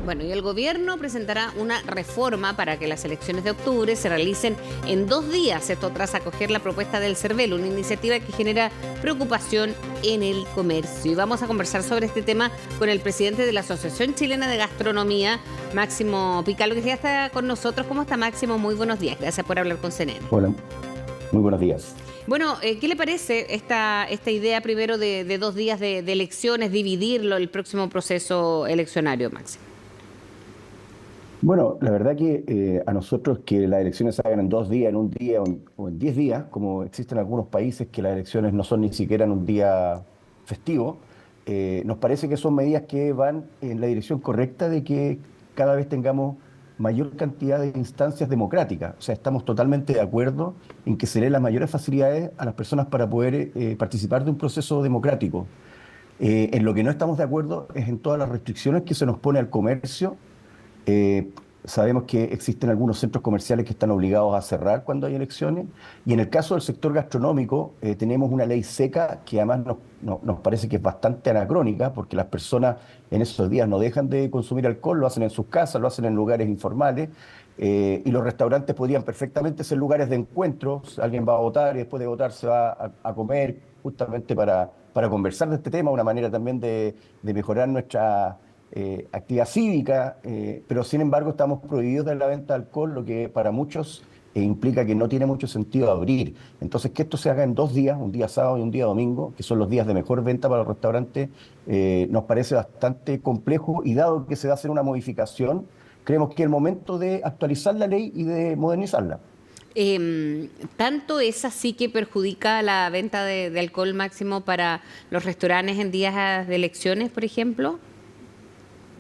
Bueno, y el gobierno presentará una reforma para que las elecciones de octubre se realicen en 2 días. Esto tras acoger la propuesta del CERVEL, una iniciativa que genera preocupación en el comercio. Y vamos a conversar sobre este tema con el presidente de la Asociación Chilena de Gastronomía, Máximo Picalo, que ya está con nosotros. ¿Cómo está, Máximo? Muy buenos días. Gracias por hablar con CNN. Hola, muy buenos días. Bueno, ¿qué le parece esta idea primero de 2 días de elecciones, dividirlo el próximo proceso eleccionario, Máximo? Bueno, la verdad que a nosotros que las elecciones se hagan en 2 días, en un día o en 10 días, como existen algunos países que las elecciones no son ni siquiera en un día festivo, nos parece que son medidas que van en la dirección correcta de que cada vez tengamos mayor cantidad de instancias democráticas. O sea, estamos totalmente de acuerdo en que se den las mayores facilidades a las personas para poder participar de un proceso democrático. En lo que no estamos de acuerdo es en todas las restricciones que se nos pone al comercio. Eh, Sabemos que existen algunos centros comerciales que están obligados a cerrar cuando hay elecciones y en el caso del sector gastronómico tenemos una ley seca que además nos parece que es bastante anacrónica porque las personas en esos días no dejan de consumir alcohol, lo hacen en sus casas, lo hacen en lugares informales y los restaurantes podrían perfectamente ser lugares de encuentro. Alguien va a votar y después de votar se va a comer justamente para conversar de este tema, una manera también de mejorar nuestra actividad cívica, pero sin embargo estamos prohibidos de la venta de alcohol, lo que para muchos implica que no tiene mucho sentido abrir. Entonces, que esto se haga en 2 días, un día sábado y un día domingo, que son los días de mejor venta para los restaurantes, nos parece bastante complejo y dado que se va a hacer una modificación, creemos que es el momento de actualizar la ley y de modernizarla. ¿Tanto es así que perjudica la venta de alcohol, Máximo, para los restaurantes en días de elecciones, por ejemplo?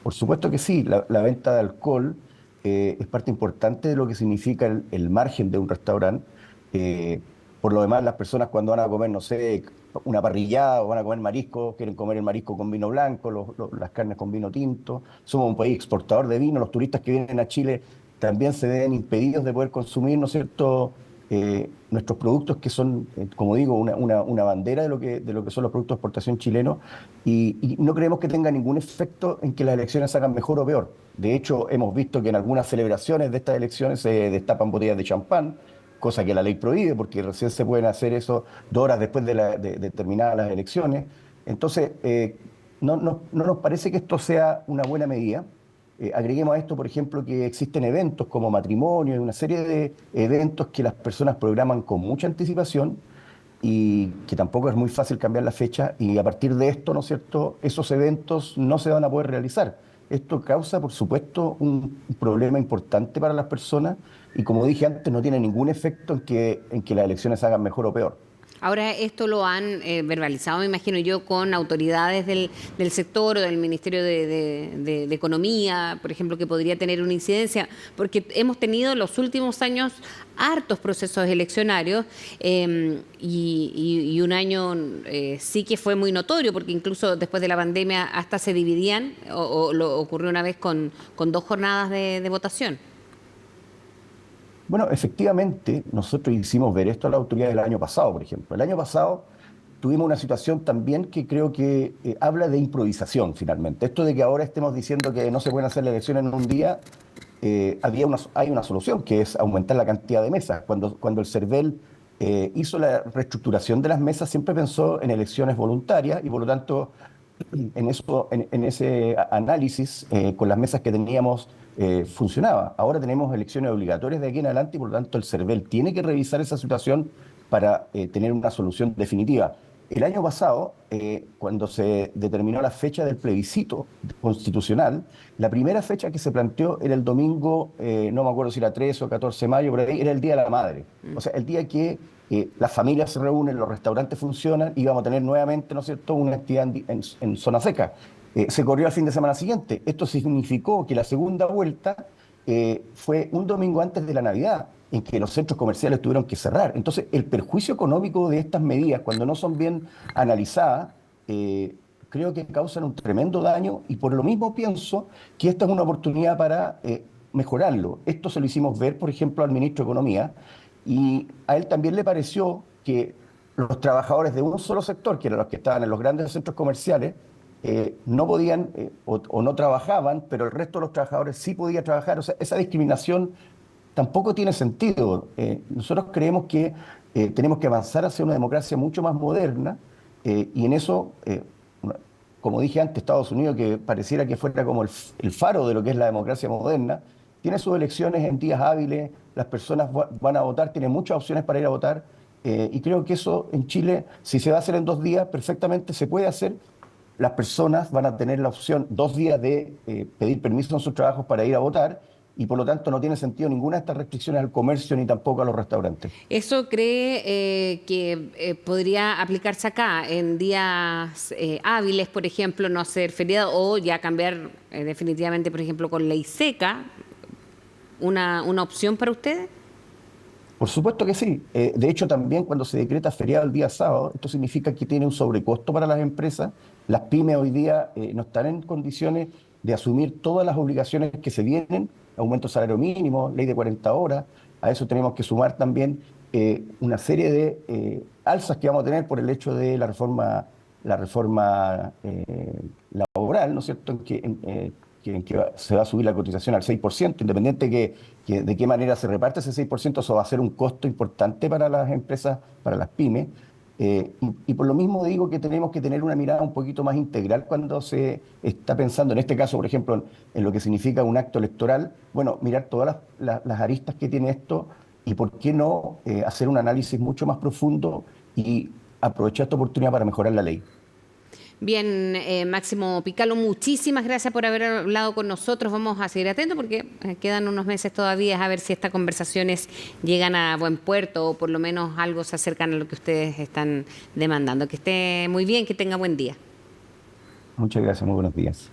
Por supuesto que sí, la venta de alcohol es parte importante de lo que significa el margen de un restaurante. Eh, por lo demás, las personas cuando van a comer, no sé, una parrillada o van a comer marisco, quieren comer el marisco con vino blanco, las carnes con vino tinto. Somos un país exportador de vino, los turistas que vienen a Chile también se ven impedidos de poder consumir, ¿no es cierto?, nuestros productos que son, como digo, una bandera de lo que son los productos de exportación chilenos y no creemos que tenga ningún efecto en que las elecciones se hagan mejor o peor. De hecho, hemos visto que en algunas celebraciones de estas elecciones se destapan botellas de champán, cosa que la ley prohíbe porque recién se pueden hacer eso 2 horas después de terminadas las elecciones. Entonces, no nos parece que esto sea una buena medida. Agreguemos a esto, por ejemplo, que existen eventos como matrimonio y una serie de eventos que las personas programan con mucha anticipación y que tampoco es muy fácil cambiar la fecha y a partir de esto, ¿no es cierto?, esos eventos no se van a poder realizar. Esto causa, por supuesto, un problema importante para las personas y como dije antes, no tiene ningún efecto en que las elecciones se hagan mejor o peor. Ahora esto lo han verbalizado, me imagino yo, con autoridades del sector o del Ministerio de Economía, por ejemplo, que podría tener una incidencia, porque hemos tenido en los últimos años hartos procesos eleccionarios y un año sí que fue muy notorio, porque incluso después de la pandemia hasta se dividían, o lo ocurrió una vez con 2 jornadas de votación. Bueno, efectivamente, nosotros hicimos ver esto a la autoridad del año pasado, por ejemplo. El año pasado tuvimos una situación también que creo que habla de improvisación, finalmente. Esto de que ahora estemos diciendo que no se pueden hacer las elecciones en un día, hay una solución, que es aumentar la cantidad de mesas. Cuando el CERVEL hizo la reestructuración de las mesas, siempre pensó en elecciones voluntarias y por lo tanto en ese análisis, con las mesas que teníamos, funcionaba. Ahora tenemos elecciones obligatorias de aquí en adelante y por lo tanto el CERVEL tiene que revisar esa situación para tener una solución definitiva. El año pasado, cuando se determinó la fecha del plebiscito constitucional, la primera fecha que se planteó era el domingo, no me acuerdo si era 13 o 14 de mayo, pero ahí era el Día de la Madre. O sea, el día que las familias se reúnen, los restaurantes funcionan y vamos a tener nuevamente, ¿no es cierto?, una actividad en zona seca. Se corrió al fin de semana siguiente. Esto significó que la segunda vuelta fue un domingo antes de la Navidad, en que los centros comerciales tuvieron que cerrar. Entonces, el perjuicio económico de estas medidas, cuando no son bien analizadas, creo que causan un tremendo daño y por lo mismo pienso que esta es una oportunidad para mejorarlo. Esto se lo hicimos ver, por ejemplo, al ministro de Economía y a él también le pareció que los trabajadores de un solo sector, que eran los que estaban en los grandes centros comerciales, no podían o no trabajaban, pero el resto de los trabajadores sí podía trabajar. O sea, esa discriminación tampoco tiene sentido. Nosotros creemos que tenemos que avanzar hacia una democracia mucho más moderna y en eso, como dije antes, Estados Unidos, que pareciera que fuera como el faro de lo que es la democracia moderna, tiene sus elecciones en días hábiles, las personas van a votar, tienen muchas opciones para ir a votar y creo que eso en Chile, si se va a hacer en 2 días, perfectamente se puede hacer. Las personas van a tener la opción 2 días de pedir permiso en sus trabajos para ir a votar y por lo tanto no tiene sentido ninguna de estas restricciones al comercio ni tampoco a los restaurantes. ¿Eso cree que podría aplicarse acá en días hábiles, por ejemplo, no hacer feriado o ya cambiar definitivamente, por ejemplo, con ley seca? ¿Una opción para ustedes? Por supuesto que sí. De hecho, también cuando se decreta feriado el día sábado, esto significa que tiene un sobrecosto para las empresas. Las pymes hoy día no están en condiciones de asumir todas las obligaciones que se vienen, aumento del salario mínimo, ley de 40 horas. A eso tenemos que sumar también una serie de alzas que vamos a tener por el hecho de la reforma laboral, ¿no es cierto?, en que se va a subir la cotización al 6%, independiente de qué manera se reparte ese 6%, eso va a ser un costo importante para las empresas, para las pymes. Y por lo mismo digo que tenemos que tener una mirada un poquito más integral cuando se está pensando, en este caso, por ejemplo, en lo que significa un acto electoral. Bueno, mirar todas las aristas que tiene esto y por qué no hacer un análisis mucho más profundo y aprovechar esta oportunidad para mejorar la ley. Bien, Máximo Picalo, muchísimas gracias por haber hablado con nosotros. Vamos a seguir atentos porque quedan unos meses todavía a ver si estas conversaciones llegan a buen puerto o por lo menos algo se acercan a lo que ustedes están demandando. Que esté muy bien, que tenga buen día. Muchas gracias, muy buenos días.